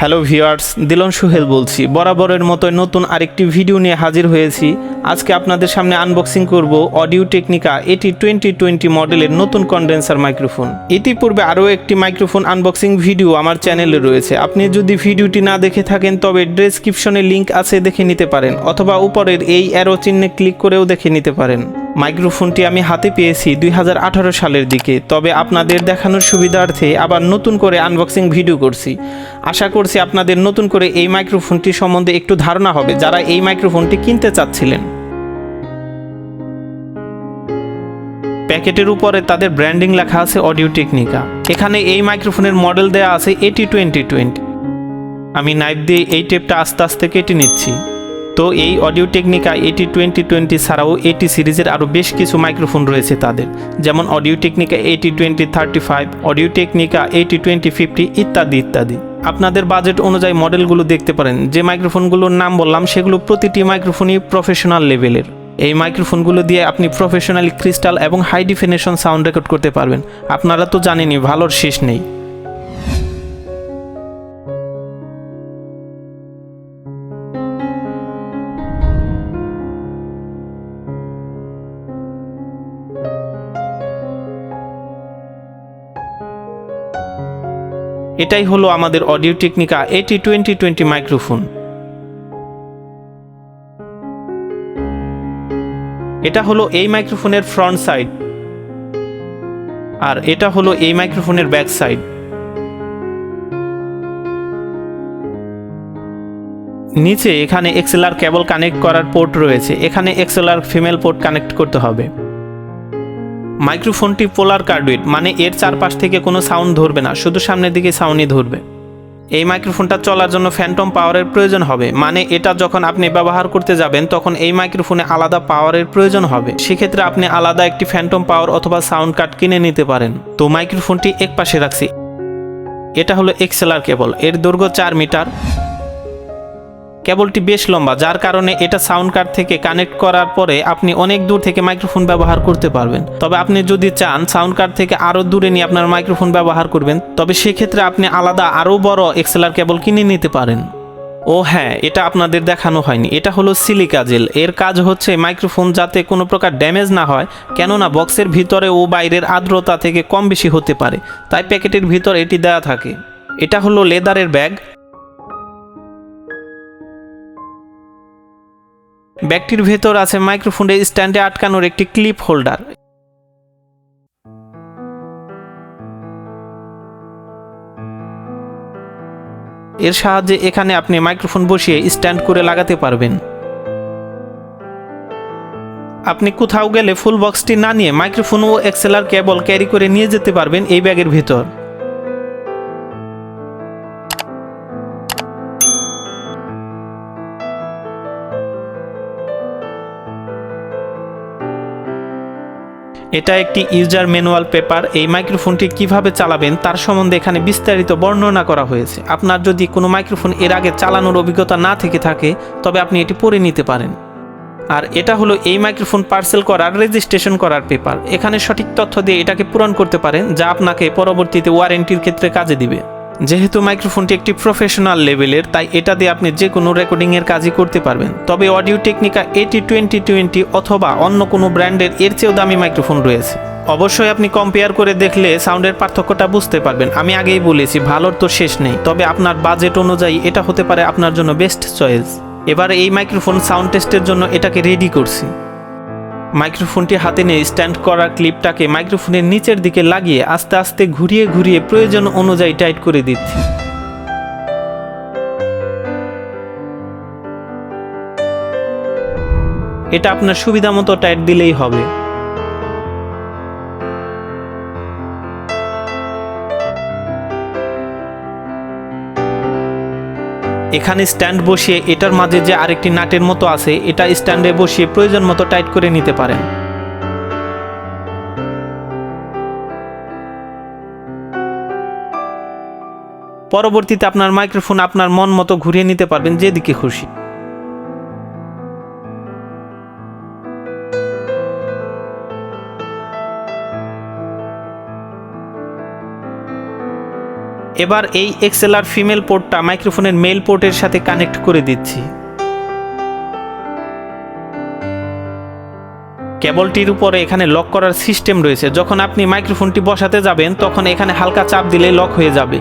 Hello viewers, দিলন Suhel বলছি। বরাবরের মতো নতুন আরেকটি ভিডিও নিয়ে হাজির হয়েছি। আজকে আপনাদের সামনে আনবক্সিং করব অডিও টেকনিকা এটি 2020 মডেলের নতুন কন্ডেন্সার মাইক্রোফোন। ইতিপূর্বে আরও একটি মাইক্রোফোন আনবক্সিং ভিডিও আমার চ্যানেলে রয়েছে। আপনি যদি ভিডিওটি না দেখে থাকেন তবে ডেসক্রিপশনে লিঙ্ক আছে, দেখে নিতে পারেন, অথবা উপরের এই অ্যারো চিহ্নে ক্লিক করেও দেখে নিতে পারেন। মাইক্রোফোনটি আমি হাতে পেয়েছি 2018 সালের দিকে, তবে আপনাদের দেখানোর সুবিধার্থে আবার নতুন করে আনবক্সিং ভিডিও করছি। আশা করছি আপনাদের নতুন করে এই মাইক্রোফোনটি সম্বন্ধে একটু ধারণা হবে যারা এই মাইক্রোফোনটি কিনতে চাচ্ছিলেন। প্যাকেটের উপরে তাদের ব্র্যান্ডিং লেখা আছে অডিও টেকনিকা। এখানে এই মাইক্রোফোনের মডেল দেওয়া আছে এটি 2020। আমি নাইফ দিয়ে এই টেপটা আস্তে আস্তে কেটে নিচ্ছি। তো এই অডিও টেকনিকা এটি 2020 ছাড়াও এটি সিরিজের আরও বেশ কিছু মাইক্রোফোন রয়েছে তাদের, যেমন অডিও টেকনিকা এটি 2035, অডিও টেকনিকা এটি 2050 ইত্যাদি ইত্যাদি। আপনাদের বাজেট অনুযায়ী মডেলগুলো দেখতে পারেন। যে মাইক্রোফোনগুলোর নাম বললাম সেগুলো প্রতিটি মাইক্রোফোনই প্রফেশনাল লেভেলের। এই মাইক্রোফোনগুলো দিয়ে আপনি প্রফেশনালি ক্রিস্টাল এবং হাই ডিফিনিশন সাউন্ড রেকর্ড করতে পারবেন। আপনারা তো জানেনই, ভালোর শেষ নেই। এটাই হলো আমাদের অডিও টেকনিকা এটি 2020 মাইক্রোফোন। এটা হলো এই মাইক্রোফোনের ফ্রন্ট সাইড, আর এটা হলো এই মাইক্রোফোনের ব্যাক সাইড। নিচে এখানে এক্সএলআর কেবল কানেক্ট করার পোর্ট রয়েছে। এখানে এক্সএলআর ফিমেল পোর্ট কানেক্ট করতে হবে। মাইক্রোফোনটি পোলার কার্ডুইট, মানে এর চারপাশ থেকে কোনো সাউন্ড ধরবে না, শুধু সামনের দিকে সাউন্ডই ধরবে। এই মাইক্রোফোনটা চলার জন্য ফ্যান্টম পাওয়ারের প্রয়োজন হবে, মানে এটা যখন আপনি ব্যবহার করতে যাবেন তখন এই মাইক্রোফোনে আলাদা পাওয়ারের প্রয়োজন হবে। সেক্ষেত্রে আপনি আলাদা একটি ফ্যান্টম পাওয়ার অথবা সাউন্ড কার্ড কিনে নিতে পারেন। তো মাইক্রোফোনটি এক পাশে রাখছি। এটা হলো এক্সএলআর কেবল, এর দৈর্ঘ্য 4 মিটার। কেবলটি বেশ লম্বা, যার কারণে এটা সাউন্ড কার্ড থেকে কানেক্ট করার পরে আপনি অনেক দূর থেকে মাইক্রোফোন ব্যবহার করতে পারবেন। তবে আপনি যদি চান সাউন্ড কার্ড থেকে আরও দূরে নিয়ে আপনার মাইক্রোফোন ব্যবহার করবেন, তবে সেক্ষেত্রে আপনি আলাদা আরও বড় এক্সএলআর কেবল কিনে নিতে পারেন। ও হ্যাঁ, এটা আপনাদের দেখানো হয়নি, এটা হলো সিলিকা জেল। এর কাজ হচ্ছে মাইক্রোফোন যাতে কোনো প্রকার ড্যামেজ না হয়, কেননা বক্সের ভিতরে ও বাইরের আর্দ্রতা থেকে কম বেশি হতে পারে, তাই প্যাকেটের ভিতর এটি দেওয়া থাকে। এটা হলো লেদারের ব্যাগ। ব্যাগটির ভেতর আছে মাইক্রোফোনের স্ট্যান্ডে আটকানোর একটি ক্লিপ হোল্ডার। এর সাহায্যে এখানে আপনি মাইক্রোফোন বসিয়ে স্ট্যান্ড করে লাগাতে পারবেন। আপনি কোথাও গেলে ফুল বক্সটি না নিয়ে মাইক্রোফোন ও এক্সএলআর কেবল ক্যারি করে নিয়ে যেতে পারবেন এই ব্যাগের ভিতর। এটা একটি ইউজার ম্যানুয়াল পেপার। এই মাইক্রোফোনটি কিভাবে চালাবেন তার সম্বন্ধে এখানে বিস্তারিত বর্ণনা করা হয়েছে। আপনার যদি কোনো মাইক্রোফোন এর আগে চালানোর অভিজ্ঞতা না থেকে থাকে তবে আপনি এটি পড়ে নিতে পারেন। আর এটা হলো এই মাইক্রোফোন পার্সেল করার রেজিস্ট্রেশন করার পেপার। এখানে সঠিক তথ্য দিয়ে এটাকে পূরণ করতে পারেন, যা আপনাকে পরবর্তীতে ওয়ারেন্টির ক্ষেত্রে কাজে দিবে। যেহেতু মাইক্রোফোনটি একটি প্রফেশনাল লেভেলের, তাই এটা দিয়ে আপনি যে কোনো রেকর্ডিংয়ের কাজই করতে পারবেন। তবে অডিও টেকনিকা এটি 2020 অথবা অন্য কোনো ব্র্যান্ডের এর চেয়েও দামি মাইক্রোফোন রয়েছে। অবশ্যই আপনি কম্পেয়ার করে দেখলে সাউন্ডের পার্থক্যটা বুঝতে পারবেন। আমি আগেই বলেছি, ভালোর তো শেষ নেই, তবে আপনার বাজেট অনুযায়ী এটা হতে পারে আপনার জন্য বেস্ট চয়েস। এবার এই মাইক্রোফোন সাউন্ড টেস্টের জন্য এটাকে রেডি করছি। মাইক্রোফোনটি হাতে নিয়ে স্ট্যান্ড করা ক্লিপটাকে মাইক্রোফোনের নিচের দিকে লাগিয়ে আস্তে আস্তে ঘুরিয়ে ঘুরিয়ে প্রয়োজন অনুযায়ী টাইট করে দিচ্ছি। এটা আপনার সুবিধা মতো টাইট দিলেই হবে। এখানে স্ট্যান্ড বসিয়ে এটার মাঝে যে আরেকটি নাটের মতো আছে, এটা স্ট্যান্ডে বসিয়ে প্রয়োজন মতো টাইট করে নিতে পারেন। পরবর্তীতে আপনার মাইক্রোফোন আপনার মন মতো ঘুরিয়ে নিতে পারবেন যেদিকে খুশি। এবার এই এক্সএলআর ফিমেল পোর্টটা মাইক্রোফোনের মেল পোর্টের সাথে কানেক্ট করে দিচ্ছি। কেবলটির উপরে এখানে লক করার সিস্টেম রয়েছে। যখন আপনি মাইক্রোফোনটি বসাতে যাবেন তখন এখানে হালকা চাপ দিলে লক হয়ে যাবে।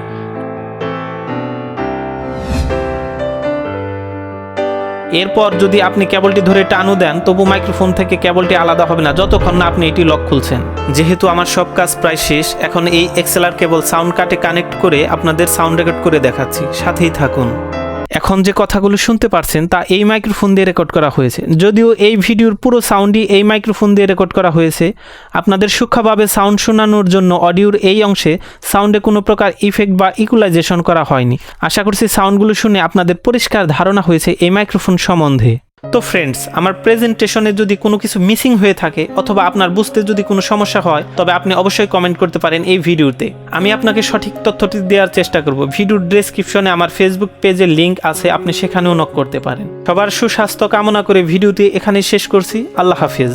এরপর যদি আপনি কেবলটি ধরে টানও দেন তবু মাইক্রোফোন থেকে কেবলটি আলাদা হবে না যতক্ষণ না আপনি এটি লক খুলছেন। যেহেতু আমার সব কাজ প্রায় শেষ, এখন এই এক্সএলআর কেবল সাউন্ড কার্ডে কানেক্ট করে আপনাদের সাউন্ড রেকর্ড করে দেখাচ্ছি, সাথেই থাকুন। এখন যে কথাগুলো শুনতে পারছেন তা এই মাইক্রোফোন দিয়ে রেকর্ড করা হয়েছে। যদিও এই ভিডিওর পুরো সাউন্ডই এই মাইক্রোফোন দিয়ে রেকর্ড করা হয়েছে, আপনাদের সূক্ষ্মভাবে সাউন্ড শোনানোর জন্য অডিওর এই অংশে সাউন্ডে কোনো প্রকার ইফেক্ট বা ইকুলাইজেশন করা হয়নি। আশা করছি সাউন্ডগুলো শুনে আপনাদের পরিষ্কার ধারণা হয়েছে এই মাইক্রোফোন সম্বন্ধে। তো ফ্রেন্ডস, আমার প্রেজেন্টেশনে যদি কোনো কিছু মিসিং হয়ে থাকে অথবা আপনার বুঝতে যদি কোনো সমস্যা হয় তবে আপনি অবশ্যই কমেন্ট করতে পারেন এই ভিডিওতে। আমি আপনাকে সঠিক তথ্যটি দেওয়ার চেষ্টা করব। ভিডিওর ডেসক্রিপশনে আমার ফেসবুক পেজের লিঙ্ক আছে, আপনি সেখানেও নক করতে পারেন। সবার সুস্বাস্থ্য কামনা করে ভিডিওটি এখানেই শেষ করছি। আল্লাহ হাফিজ।